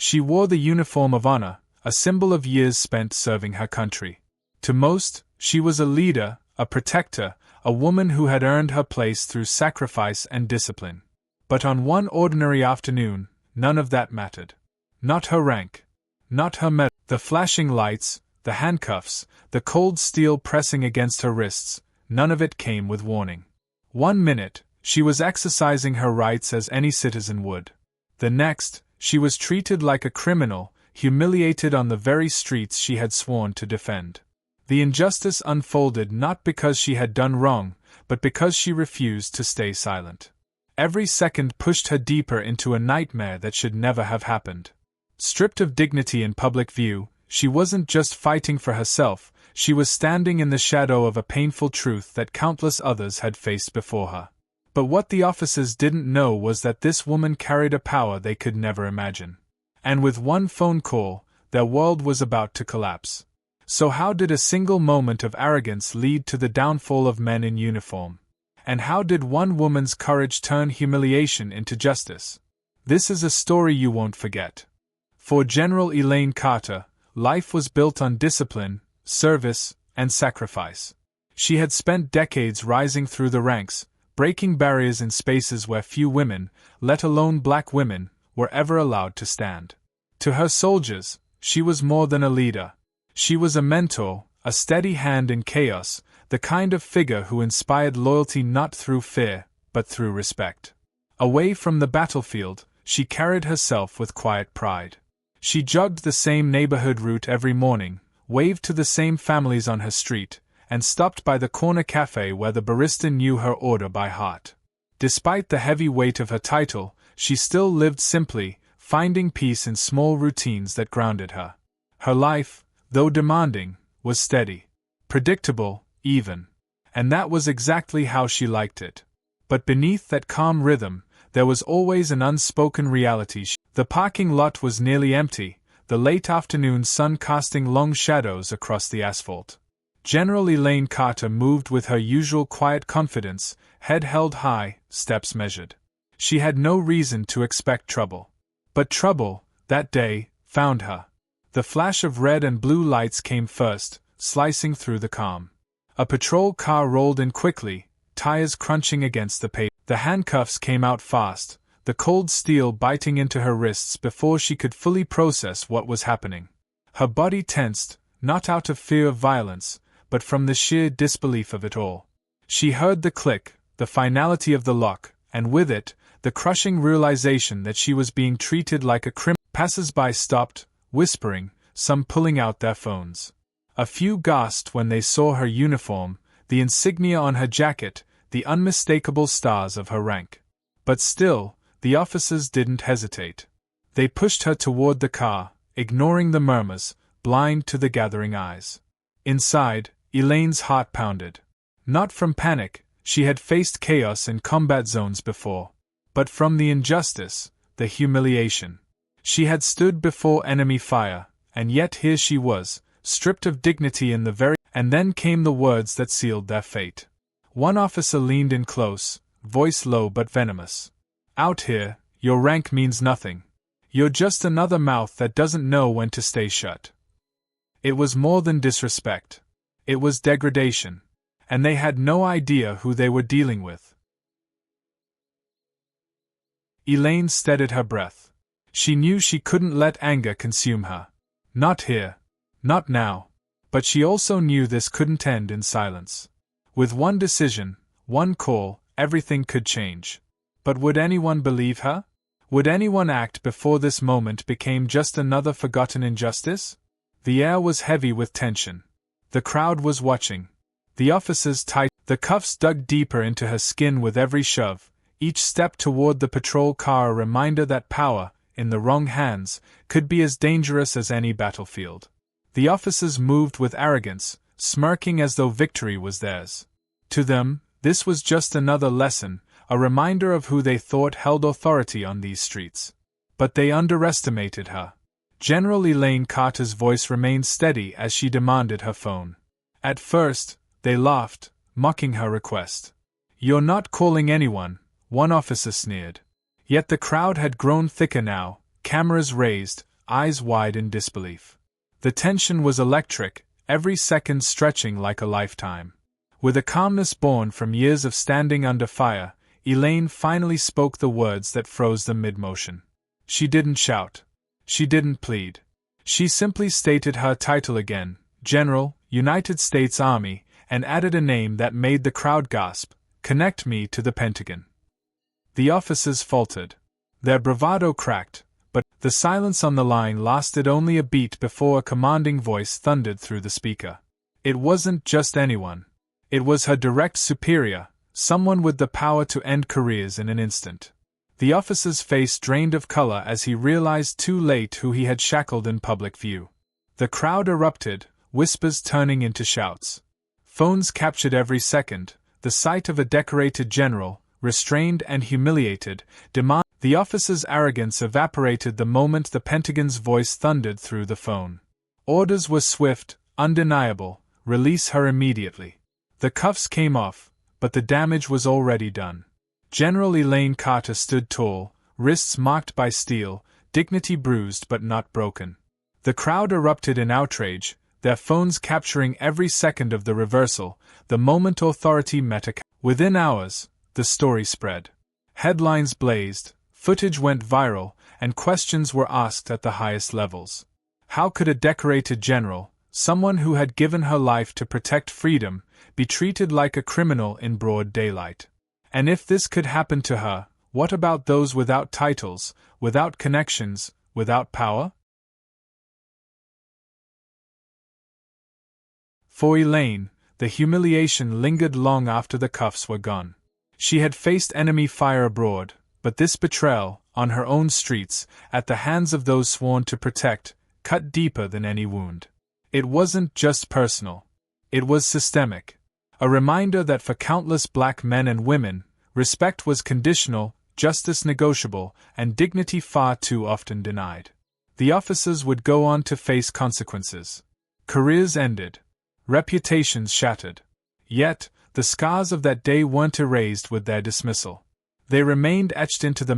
She wore the uniform of honor, a symbol of years spent serving her country. To most, she was a leader, a protector, a woman who had earned her place through sacrifice and discipline. But on one ordinary afternoon, none of that mattered. Not her rank. Not her medal. The flashing lights, the handcuffs, the cold steel pressing against her wrists, none of it came with warning. 1 minute, she was exercising her rights as any citizen would. The next, she was treated like a criminal, humiliated on the very streets she had sworn to defend. The injustice unfolded not because she had done wrong, but because she refused to stay silent. Every second pushed her deeper into a nightmare that should never have happened. Stripped of dignity in public view, she wasn't just fighting for herself, she was standing in the shadow of a painful truth that countless others had faced before her. But what the officers didn't know was that this woman carried a power they could never imagine. And with one phone call, their world was about to collapse. So how did a single moment of arrogance lead to the downfall of men in uniform? And how did one woman's courage turn humiliation into justice? This is a story you won't forget. For General Elaine Carter, life was built on discipline, service, and sacrifice. She had spent decades rising through the ranks, breaking barriers in spaces where few women, let alone black women, were ever allowed to stand. To her soldiers, she was more than a leader. She was a mentor, a steady hand in chaos, the kind of figure who inspired loyalty not through fear, but through respect. Away from the battlefield, she carried herself with quiet pride. She jogged the same neighborhood route every morning, waved to the same families on her street, and stopped by the corner cafe where the barista knew her order by heart. Despite the heavy weight of her title, she still lived simply, finding peace in small routines that grounded her. Her life, though demanding, was steady, predictable, even. And that was exactly how she liked it. But beneath that calm rhythm, there was always an unspoken reality. The parking lot was nearly empty, the late afternoon sun casting long shadows across the asphalt. General Elaine Carter moved with her usual quiet confidence, head held high, steps measured. She had no reason to expect trouble. But trouble, that day, found her. The flash of red and blue lights came first, slicing through the calm. A patrol car rolled in quickly, tires crunching against the pavement. The handcuffs came out fast, the cold steel biting into her wrists before she could fully process what was happening. Her body tensed, not out of fear of violence, but from the sheer disbelief of it all. She heard the click, the finality of the lock, and with it, the crushing realization that she was being treated like a criminal. Passers-by stopped, whispering, some pulling out their phones. A few gasped when they saw her uniform, the insignia on her jacket, the unmistakable stars of her rank. But still, the officers didn't hesitate. They pushed her toward the car, ignoring the murmurs, blind to the gathering eyes. Inside, Elaine's heart pounded. Not from panic, she had faced chaos in combat zones before, but from the injustice, the humiliation. She had stood before enemy fire, and yet here she was, stripped of dignity in the very. And then came the words that sealed their fate. One officer leaned in close, voice low but venomous. Out here, your rank means nothing. You're just another mouth that doesn't know when to stay shut. It was more than disrespect. It was degradation. And they had no idea who they were dealing with. Elaine steadied her breath. She knew she couldn't let anger consume her. Not here. Not now. But she also knew this couldn't end in silence. With one decision, one call, everything could change. But would anyone believe her? Would anyone act before this moment became just another forgotten injustice? The air was heavy with tension. The crowd was watching. The officers tightened. The cuffs dug deeper into her skin with every shove, each step toward the patrol car a reminder that power, in the wrong hands, could be as dangerous as any battlefield. The officers moved with arrogance, smirking as though victory was theirs. To them, this was just another lesson, a reminder of who they thought held authority on these streets. But they underestimated her. General Elaine Carter's voice remained steady as she demanded her phone. At first, they laughed, mocking her request. "You're not calling anyone," one officer sneered. Yet the crowd had grown thicker now, cameras raised, eyes wide in disbelief. The tension was electric, every second stretching like a lifetime. With a calmness born from years of standing under fire, Elaine finally spoke the words that froze them mid-motion. She didn't shout. She didn't plead. She simply stated her title again, General, United States Army, and added a name that made the crowd gasp, "Connect me to the Pentagon." The officers faltered. Their bravado cracked, but the silence on the line lasted only a beat before a commanding voice thundered through the speaker. It wasn't just anyone. It was her direct superior, someone with the power to end careers in an instant. The officer's face drained of color as he realized too late who he had shackled in public view. The crowd erupted, whispers turning into shouts. Phones captured every second, the sight of a decorated general, restrained and humiliated, The officer's arrogance evaporated the moment the Pentagon's voice thundered through the phone. Orders were swift, undeniable, release her immediately. The cuffs came off, but the damage was already done. General Elaine Carter stood tall, wrists marked by steel, dignity bruised but not broken. The crowd erupted in outrage, their phones capturing every second of the reversal, the moment authority met a Within hours, the story spread. Headlines blazed, footage went viral, and questions were asked at the highest levels. How could a decorated general, someone who had given her life to protect freedom, be treated like a criminal in broad daylight? And if this could happen to her, what about those without titles, without connections, without power? For Elaine, the humiliation lingered long after the cuffs were gone. She had faced enemy fire abroad, but this betrayal, on her own streets, at the hands of those sworn to protect, cut deeper than any wound. It wasn't just personal. It was systemic. A reminder that for countless black men and women, respect was conditional, justice negotiable, and dignity far too often denied. The officers would go on to face consequences. Careers ended. Reputations shattered. Yet, the scars of that day weren't erased with their dismissal. They remained etched into the